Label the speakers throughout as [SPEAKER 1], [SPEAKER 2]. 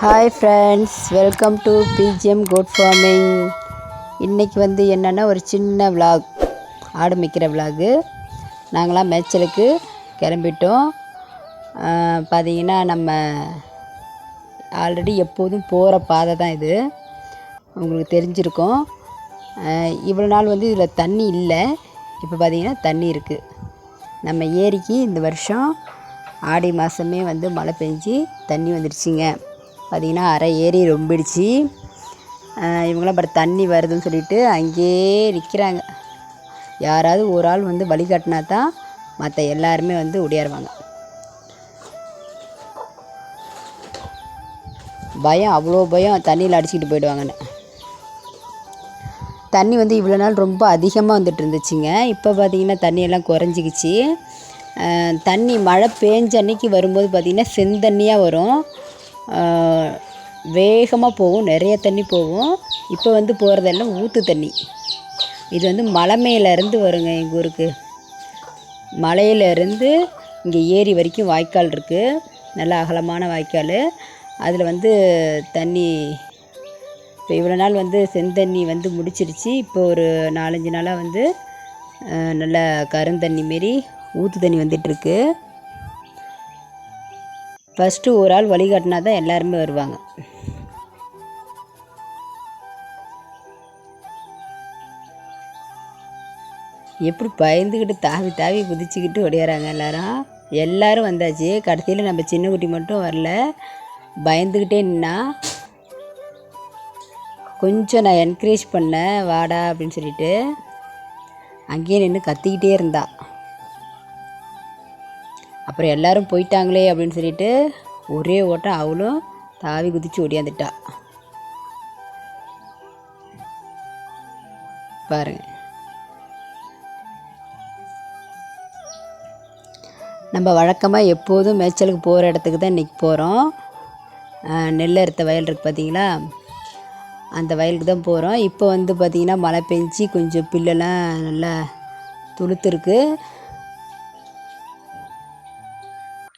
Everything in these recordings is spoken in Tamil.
[SPEAKER 1] Hi friends, welcome to BGM good farming. இன்றைக்கி என்னென்னா ஒரு சின்ன விலாக், ஆடு மேய்க்கிற விலாகு. நாங்களாம் மேய்ச்சலுக்கு கிளம்பிட்டோம். பார்த்திங்கன்னா நம்ம ஆல்ரெடி எப்போதும் போகிற பாதை தான் இது, உங்களுக்கு தெரிஞ்சிருக்கும். இவ்வளோ நாள் இதில் தண்ணி இல்லை. இப்போ பார்த்திங்கன்னா தண்ணி இருக்குது. நம்ம ஏரிக்கு இந்த வருஷம் ஆடி மாதமே மழை பெஞ்சி தண்ணி வந்துடுச்சிங்க. பார்த்திங்கன்னா அரை ஏரி ரொம்பிடுச்சு. இவங்களாம் அப்புறம் தண்ணி வருதுன்னு சொல்லிட்டு அங்கேயே நிற்கிறாங்க. யாராவது ஒரு ஆள் வழிகாட்டினா தான் மற்ற எல்லாருமே ஓடியாருவாங்க. பயம், அவ்வளோ பயம், தண்ணியில் அடிச்சுக்கிட்டு போயிடுவாங்கன்னு. தண்ணி இவ்வளோ நாள் ரொம்ப அதிகமாக வந்துட்டு இருந்துச்சுங்க. இப்போ பார்த்திங்கன்னா தண்ணியெல்லாம் குறைஞ்சிக்கிச்சு. தண்ணி மழை பேஞ்ச அன்னைக்கு வரும்போது பார்த்திங்கன்னா செந்தண்ணியாக வரும், வேகமாக போகும், நிறைய தண்ணி போகும். இப்போ போகிறதெல்லாம் ஊற்று தண்ணி. இது மலை மேலேருந்து வருங்க. எங்கள் ஊருக்கு மலையிலேருந்து இங்கே ஏரி வரைக்கும் வாய்க்கால் இருக்குது, நல்ல அகலமான வாய்க்கால். அதில் தண்ணி இப்போ இவ்வளோ நாள் செந்தண்ணி முடிச்சிருச்சு. இப்போ ஒரு 4-5 நாளாக நல்ல கருந்தண்ணி மாரி ஊற்று தண்ணி வந்துட்டுருக்கு. ஃபஸ்ட்டு ஒரு ஆள் வழிகாட்டினா தான் எல்லாருமே வருவாங்க. எப்படி பயந்துக்கிட்டு தாவி தாவி குதிச்சுக்கிட்டு ஓடியாராங்க எல்லோரும் வந்தாச்சு. கடைசியில் நம்ம சின்ன குட்டி மட்டும் வரல, பயந்துக்கிட்டே நின்னா. கொஞ்சம் நான் என்கரேஜ் பண்ணேன், வாடா அப்படின்னு சொல்லிட்டு. அங்கேயே நின்று கத்திக்கிட்டே இருந்தா. அப்புறம் எல்லோரும் போயிட்டாங்களே அப்படின்னு சொல்லிட்டு ஒரே ஓட்டம் அவளும் தாவி குதித்து ஓடியாந்துட்டா. பாருங்க, நம்ம வழக்கமாக எப்போதும் மேய்ச்சலுக்கு போகிற இடத்துக்கு தான் இன்றைக்கி போகிறோம். நெல் அறுத்த வயல் இருக்குது பார்த்தீங்களா, அந்த வயலுக்கு தான் போகிறோம். இப்போ பார்த்திங்கன்னா மழை பெஞ்சி கொஞ்சம் பில்லெல்லாம் நல்லா துளுத்துருக்கு.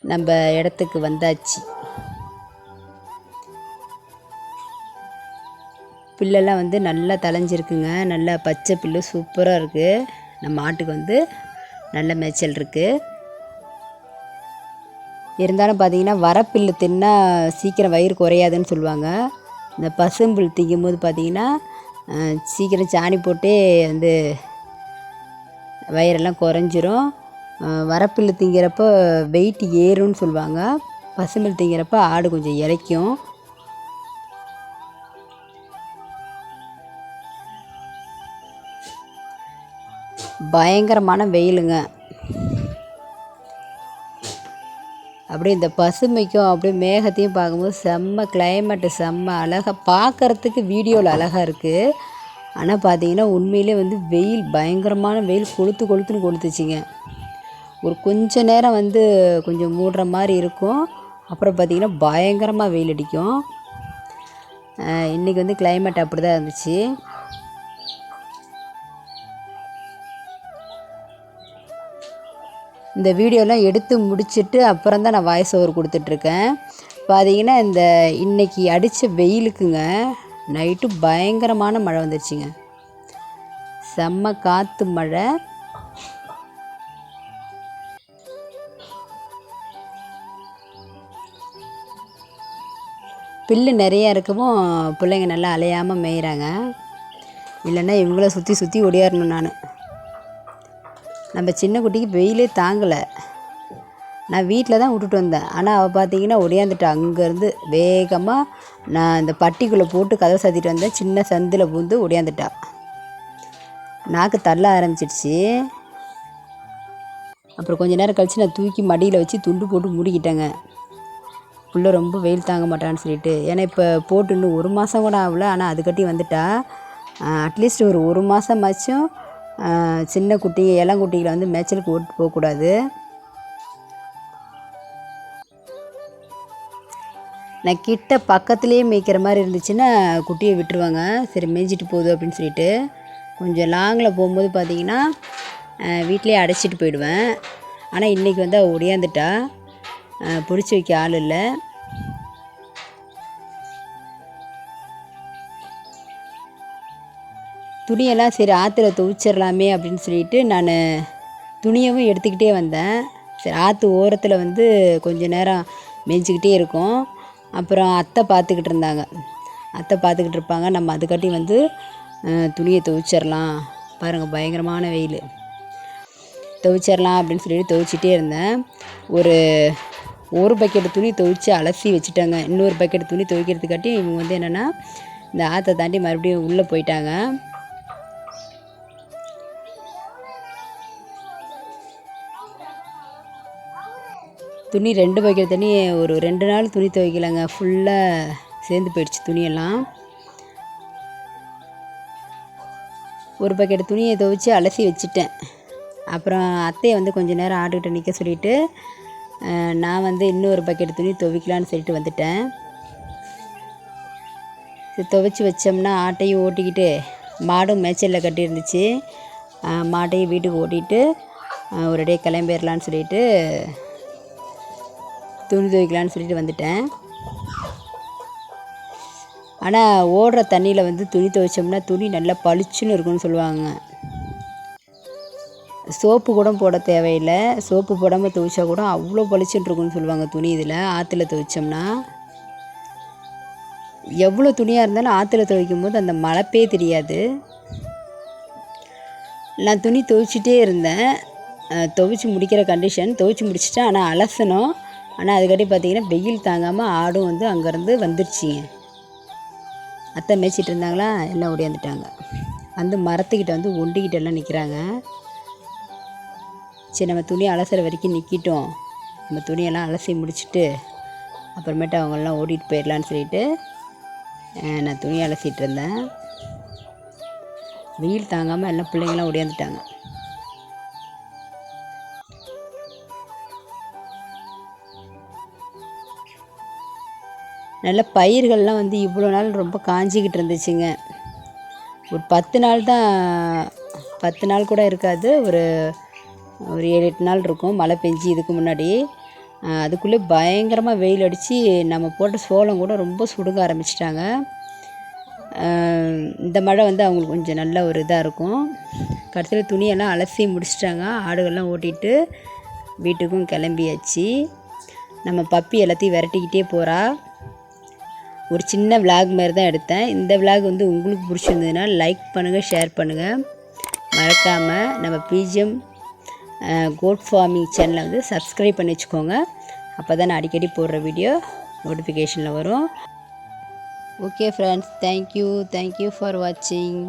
[SPEAKER 1] நம்ம இடத்துக்கு வந்தாச்சு. பில்லெல்லாம் நல்லா தளைஞ்சிருக்குங்க. நல்லா பச்சை பில்லு சூப்பராக இருக்குது. நம்ம மாட்டுக்கு நல்ல மேய்ச்சல் இருக்குது. இருந்தாலும் பார்த்திங்கன்னா வரப்பில்லு தின்னா சீக்கிரம் வயிறு குறையாதுன்னு சொல்லுவாங்க. இந்த பசும்புல் திங்கும் போது பார்த்திங்கன்னா சீக்கிரம் சாணி போட்டே வயிறெல்லாம் குறைஞ்சிரும். வரப்பில்லு திங்கிறப்போ வெயிட் ஏறும்னு சொல்லுவாங்க. பசும்புல் திங்கிறப்ப ஆடு கொஞ்சம் இறைக்கும். பயங்கரமான வெயிலுங்க. அப்படியே இந்த பசுமைக்கும் அப்படியே மேகத்தையும் பார்க்கும்போது செம்ம கிளைமேட்டு, செம்ம அழகாக பார்க்குறதுக்கு வீடியோவில் அழகாக இருக்குது. ஆனால் பார்த்திங்கன்னா உண்மையிலே வெயில், பயங்கரமான வெயில், கொளுத்துன்னு கொளுத்துச்சிங்க. ஒரு கொஞ்ச நேரம் கொஞ்சம் மூடுற மாதிரி இருக்கும், அப்புறம் பார்த்திங்கன்னா பயங்கரமாக வெயில் அடிக்கும். இன்றைக்கி கிளைமேட் அப்படி தான் இருந்துச்சு. இந்த வீடியோலாம் எடுத்து முடிச்சுட்டு அப்புறம் தான் நான் வாய்ஸ் ஓவர் கொடுத்துட்ருக்கேன். பார்த்திங்கன்னா இந்த இன்றைக்கி அடித்த வெயிலுக்குங்க நைட்டு பயங்கரமான மழை வந்துருச்சுங்க. செம்ம காற்று மழை. பில்லு நிறையா இருக்கவும் பிள்ளைங்க நல்லா அலையாமல் மேய்கிறாங்க. இல்லைன்னா இவங்கள சுற்றி சுற்றி ஓடியாரணும். நம்ம சின்ன குட்டிக்கு வெயிலே தாங்கலை. நான் வீட்டில் தான் விட்டுட்டு வந்தேன். ஆனால் அவள் பார்த்திங்கன்னா ஒடியாந்துட்டா. அங்கேருந்து வேகமாக நான் இந்த பட்டிக்குள்ளே போட்டு கதவை சாத்திட்டு வந்தேன். சின்ன சந்தில் பூந்து ஒடியாந்துட்டா. நாக்கு தள்ள ஆரம்பிச்சிடுச்சு. அப்புறம் கொஞ்சம் நேரம் கழித்து நான் தூக்கி மடியில் வச்சு துண்டு போட்டு மூடிக்கிட்டேங்க. புள்ள ரொம்ப வெயில் தாங்க மாட்டான்னு சொல்லிட்டு. ஏன்னா இப்போ போட்டு இன்னும் 1 மாதம் கூட ஆகலை, ஆனால் அதுக்கட்டி வந்துட்டா. அட்லீஸ்ட் ஒரு 1 மாதமாச்சும் சின்ன குட்டி இளங்குட்டிகளை மேய்ச்சலுக்கு ஓட்டு போகக்கூடாது. நான் கிட்ட பக்கத்துலேயே மேய்க்கிற மாதிரி இருந்துச்சுன்னா குட்டியை விட்டுருவாங்க, சரி மேய்ஞ்சிட்டு போகுது அப்படின்னு சொல்லிட்டு. கொஞ்சம் லாங்கில் போகும்போது பார்த்திங்கன்னா வீட்டிலே அடைச்சிட்டு போயிடுவேன். ஆனால் இன்றைக்கி அவள் ஒடியாந்துட்டா. பிடிச்சி வைக்க ஆள் இல்லை. துணியெல்லாம் சரி ஆற்றுல துவைச்சிடலாமே அப்படின்னு சொல்லிட்டு நான் துணியவும் எடுத்துக்கிட்டே வந்தேன். சரி ஆற்று ஓரத்தில் வந்து கொஞ்ச நேரம் மேய்ஞ்சிக்கிட்டே இருக்கும். அப்புறம் அத்தை பார்த்துக்கிட்டு இருந்தாங்க. அத்தை பார்த்துக்கிட்டு இருப்பாங்க. நம்ம அதுக்காட்டி வந்து துணியை துவைச்சிடலாம், பாருங்கள் பயங்கரமான வெயில், துவைச்சிடலாம் அப்படின்னு சொல்லிட்டு துவைச்சிட்டே இருந்தேன். ஒரு பக்கெட்டு துணி துவைச்சி அலசி வச்சுட்டாங்க. இன்னொரு பக்கெட்டு துணி துவைக்கிறதுக்காட்டி இவங்க வந்து என்னென்னா இந்த ஆற்றை தாண்டி மறுபடியும் உள்ளே போயிட்டாங்க. துணி 2 பக்கெட் தண்ணி ஒரு 2 நாள் துணி துவைக்கலைங்க. ஃபுல்லாக சேர்ந்து போயிடுச்சு துணியெல்லாம். ஒரு பக்கெட்டு துணியை துவைச்சி அலசி வச்சுட்டேன். அப்புறம் அத்தையை வந்து கொஞ்சம் நேரம் ஆட்டுக்கிட்ட நிற்க சொல்லிவிட்டு நான் வந்து இன்னொரு பக்கெட்டு துணி துவைக்கலான்னு சொல்லிட்டு வந்துட்டேன். துவைச்சி வச்சோம்னா ஆட்டையும் ஓட்டிக்கிட்டு மாடும் மேய்ச்சலில் கட்டியிருந்துச்சு. மாட்டையும் வீட்டுக்கு ஓட்டிகிட்டு ஒரேடியாக கிளம்பிடலான்னு சொல்லிட்டு துணி துவைக்கலான்னு சொல்லிட்டு வந்துட்டேன். ஆனால் ஓடுற தண்ணியில் வந்து துணி துவைச்சோம்னா துணி நல்லா பளிச்சுன்னு இருக்குன்னு சொல்லுவாங்க. சோப்பு கூட போட தேவையில்லை. சோப்பு போடாமல் துவைச்சா கூட அவ்வளோ பளிச்சுன்னு இருக்குன்னு சொல்லுவாங்க துணி. இதில் ஆற்றுல துவைச்சோம்னா எவ்வளோ துணியாக இருந்தாலும் ஆற்றுல துவைக்கும் போது அந்த மழப்பே தெரியாது. நான் துணி துவைச்சிட்டே இருந்தேன். துவைச்சி முடிக்கிற கண்டிஷன், துவைச்சி முடிச்சிட்டேன். ஆனால் அலசணும். ஆனால் அதுக்காட்டி பார்த்திங்கன்னா வெயில் தாங்காமல் ஆடும் வந்து அங்கேருந்து வந்துருச்சிங்க. அத்தை மேய்ச்சிட்டு இருந்தாங்களா, எல்லாம் ஓடியாந்துட்டாங்க. வந்து மரத்துக்கிட்ட வந்து ஒண்டிக்கிட்ட எல்லாம் நிற்கிறாங்க. சரி நம்ம துணி அலசுற வரைக்கும் நிற்கிட்டோம், நம்ம துணியெல்லாம் அலசி முடிச்சுட்டு அப்புறமேட்டு அவங்கெல்லாம் ஓடிட்டு போயிடலான்னு சொல்லிட்டு நான் துணி அலசிட்டு இருந்தேன். வெயில் தாங்காமல் எல்லாம் பிள்ளைங்களாம் ஓடியாந்துட்டாங்க. நல்ல பயிர்கள்லாம் வந்து இவ்வளோ நாள் ரொம்ப காஞ்சிக்கிட்டு இருந்துச்சுங்க. ஒரு 10 நாள் தான், 10 நாள் கூட இருக்காது, ஒரு 7-8 நாள் இருக்கும் மழை பெஞ்சு இதுக்கு முன்னாடி. அதுக்குள்ளே பயங்கரமாக வெயில் அடித்து நம்ம போட்ட சோளம் கூட ரொம்ப சுடுங்க ஆரம்பிச்சிட்டாங்க. இந்த மழை வந்து அவங்களுக்கு கொஞ்சம் நல்ல ஒரு இதாக இருக்கும். கடைசியில் துணியெல்லாம் அலசி முடிச்சிட்டாங்க. ஆடுகள்லாம் ஓட்டிகிட்டு வீட்டுக்கும் கிளம்பியாச்சு. நம்ம பப்பி எல்லாத்தையும் விரட்டிக்கிட்டே போகிறா. ஒரு சின்ன விலாக் மாதிரி தான் எடுத்தேன். இந்த விலாக் வந்து உங்களுக்கு பிடிச்சிருந்ததுன்னா லைக் பண்ணுங்கள், ஷேர் பண்ணுங்கள். மறக்காமல் நம்ம பிஜிஎம் கோட் ஃபார்மிங் சேனலை வந்து சப்ஸ்கிரைப் பண்ணி வச்சுக்கோங்க. அப்போ தான் நான் அடிக்கடி போடுற வீடியோ நோட்டிஃபிகேஷனில் வரும். ஓகே ஃப்ரெண்ட்ஸ், தேங்க்யூ ஃபார் வாட்சிங்.